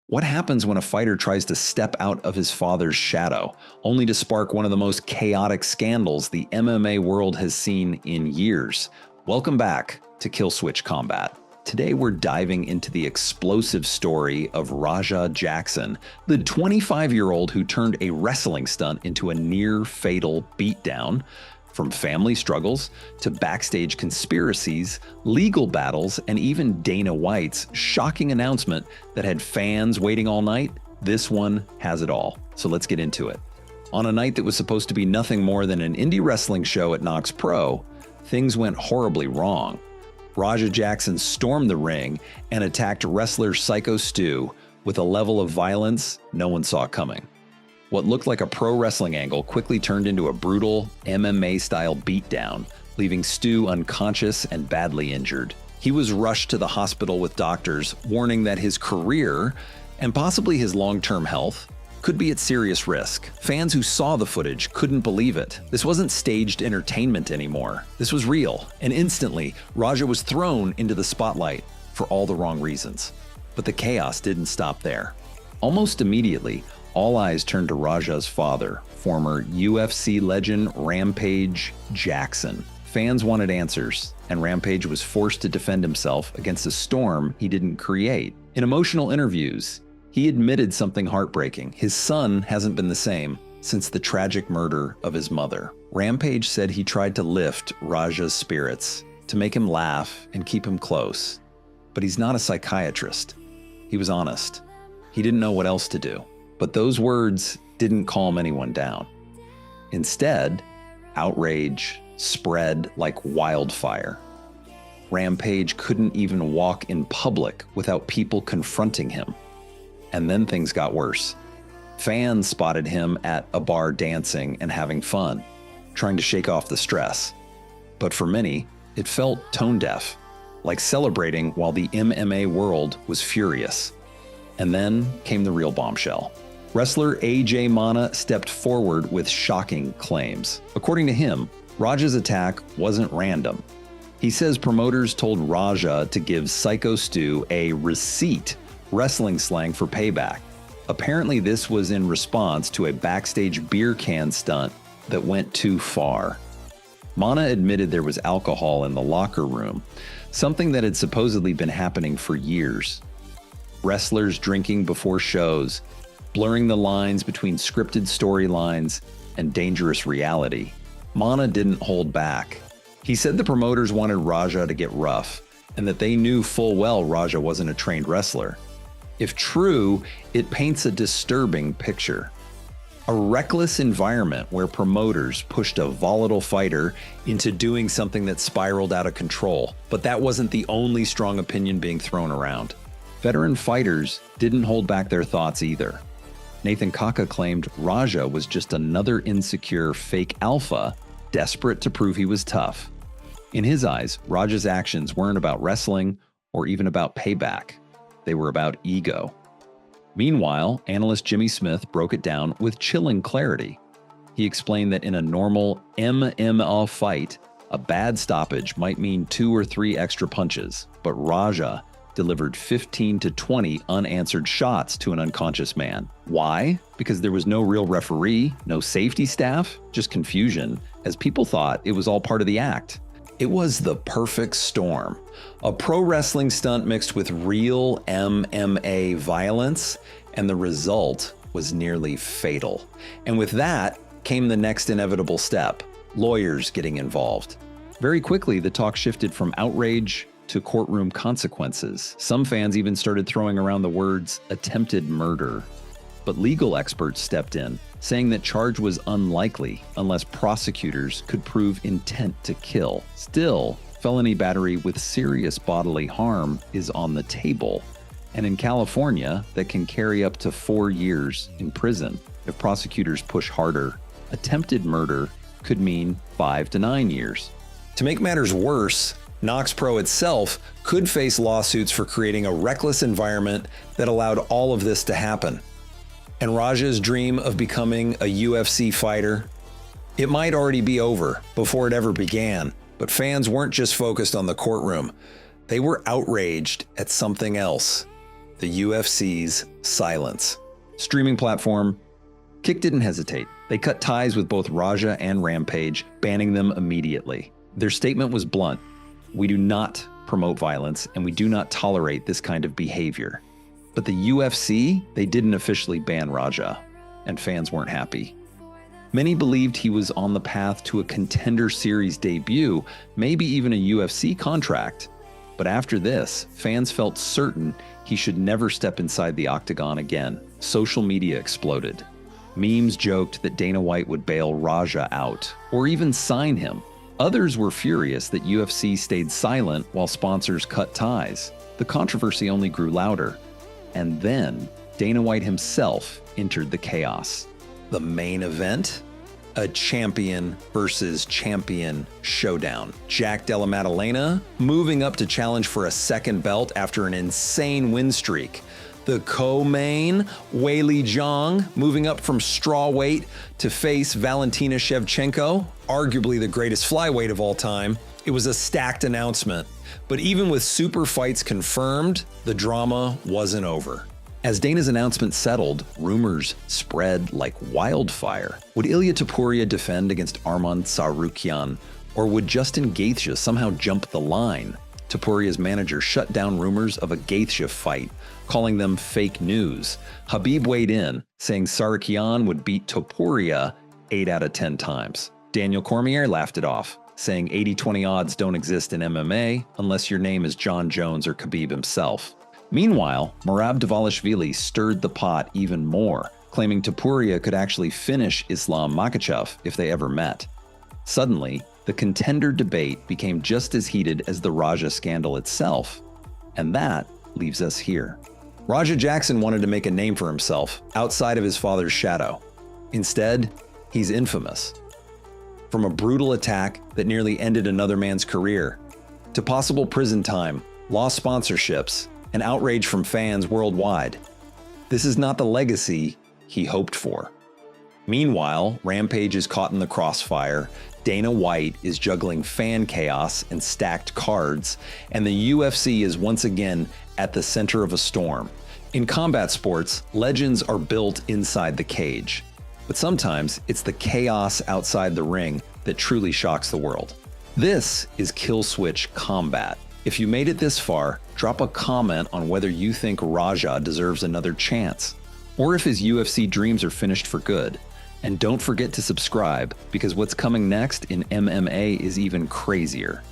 What happens when a fighter tries to step out of his father's shadow, only to spark one of the most chaotic scandals the MMA world has seen in years? Welcome back to Kill Switch Combat. Today we're diving into the explosive story of Rampage Jackson, the 25-year-old who turned a wrestling stunt into a near-fatal beatdown. From family struggles to backstage conspiracies, legal battles, and even Dana White's shocking announcement that had fans waiting all night, this one has it all. So let's get into it. On a night that was supposed to be nothing more than an indie wrestling show at Knox Pro, things went horribly wrong. Rampage Jackson stormed the ring and attacked wrestler Psycho Stu with a level of violence no one saw coming. What looked like a pro wrestling angle quickly turned into a brutal MMA-style beatdown, leaving Stu unconscious and badly injured. He was rushed to the hospital with doctors warning that his career, and possibly his long-term health, could be at serious risk. Fans who saw the footage couldn't believe it. This wasn't staged entertainment anymore. This was real, and instantly, Raja was thrown into the spotlight for all the wrong reasons. But the chaos didn't stop there. Almost immediately, all eyes turned to Raja's father, former UFC legend Rampage Jackson. Fans wanted answers, and Rampage was forced to defend himself against a storm he didn't create. In emotional interviews, he admitted something heartbreaking. His son hasn't been the same since the tragic murder of his mother. Rampage said he tried to lift Raja's spirits, to make him laugh and keep him close. But he's not a psychiatrist. He was honest. He didn't know what else to do. But those words didn't calm anyone down. Instead, outrage spread like wildfire. Rampage couldn't even walk in public without people confronting him. And then things got worse. Fans spotted him at a bar dancing and having fun, trying to shake off the stress. But for many, it felt tone-deaf, like celebrating while the MMA world was furious. And then came the real bombshell. Wrestler AJ Mana stepped forward with shocking claims. According to him, Raja's attack wasn't random. He says promoters told Raja to give Psycho Stu a receipt, wrestling slang for payback. Apparently this was in response to a backstage beer can stunt that went too far. Mana admitted there was alcohol in the locker room, something that had supposedly been happening for years. Wrestlers drinking before shows, blurring the lines between scripted storylines and dangerous reality. Mana didn't hold back. He said the promoters wanted Raja to get rough, and that they knew full well Raja wasn't a trained wrestler. If true, it paints a disturbing picture. A reckless environment where promoters pushed a volatile fighter into doing something that spiraled out of control. But that wasn't the only strong opinion being thrown around. Veteran fighters didn't hold back their thoughts either. Nathan Kaka claimed Raja was just another insecure fake alpha, desperate to prove he was tough. In his eyes, Raja's actions weren't about wrestling or even about payback. They were about ego. Meanwhile, analyst Jimmy Smith broke it down with chilling clarity. He explained that in a normal MMA fight, a bad stoppage might mean 2 or 3 extra punches, but Raja delivered 15 to 20 unanswered shots to an unconscious man. Why? Because there was no real referee, no safety staff, just confusion, as people thought it was all part of the act. It was the perfect storm. A pro wrestling stunt mixed with real MMA violence, and the result was nearly fatal. And with that came the next inevitable step, lawyers getting involved. Very quickly, the talk shifted from outrage to courtroom consequences. Some fans even started throwing around the words attempted murder. But legal experts stepped in, saying that charge was unlikely unless prosecutors could prove intent to kill. Still, felony battery with serious bodily harm is on the table. And in California, that can carry up to 4 years in prison. If prosecutors push harder, attempted murder could mean 5 to 9 years. To make matters worse, Knox Pro itself could face lawsuits for creating a reckless environment that allowed all of this to happen. And Raja's dream of becoming a UFC fighter, it might already be over before it ever began, but fans weren't just focused on the courtroom. They were outraged at something else. the UFC's silence. Streaming platform, Kick didn't hesitate. They cut ties with both Raja and Rampage, banning them immediately. Their statement was blunt. We do not promote violence, and we do not tolerate this kind of behavior. But the UFC, they didn't officially ban Raja, and fans weren't happy. Many believed he was on the path to a Contender Series debut, maybe even a UFC contract. But after this, fans felt certain he should never step inside the octagon again. Social media exploded. Memes joked that Dana White would bail Raja out, or even sign him. Others were furious that UFC stayed silent while sponsors cut ties. The controversy only grew louder. And then, Dana White himself entered the chaos. The main event? A champion versus champion showdown. Jack Della Maddalena moving up to challenge for a second belt after an insane win streak. The co-main, Weili Zhang, moving up from strawweight to face Valentina Shevchenko, arguably the greatest flyweight of all time. It was a stacked announcement. But even with super fights confirmed, the drama wasn't over. As Dana's announcement settled, rumors spread like wildfire. Would Ilia Topuria defend against Arman Tsarukyan? Or would Justin Gaethje somehow jump the line? Topuria's manager shut down rumors of a Gaethje fight, calling them fake news. Khabib weighed in, saying Tsarukyan would beat Topuria 8 out of 10 times. Daniel Cormier laughed it off, saying 80-20 odds don't exist in MMA unless your name is John Jones or Khabib himself. Meanwhile, Merab Dvalishvili stirred the pot even more, claiming Topuria could actually finish Islam Makhachev if they ever met. Suddenly, the contender debate became just as heated as the Raja scandal itself. And that leaves us here. Rampage Jackson wanted to make a name for himself outside of his father's shadow. Instead, he's infamous. From a brutal attack that nearly ended another man's career, to possible prison time, lost sponsorships, and outrage from fans worldwide. This is not the legacy he hoped for. Meanwhile, Rampage is caught in the crossfire, Dana White is juggling fan chaos and stacked cards, and the UFC is once again at the center of a storm. In combat sports, legends are built inside the cage. But sometimes it's the chaos outside the ring that truly shocks the world. This is Kill Switch Combat. If you made it this far, drop a comment on whether you think Raja deserves another chance, or if his UFC dreams are finished for good. And don't forget to subscribe, because what's coming next in MMA is even crazier.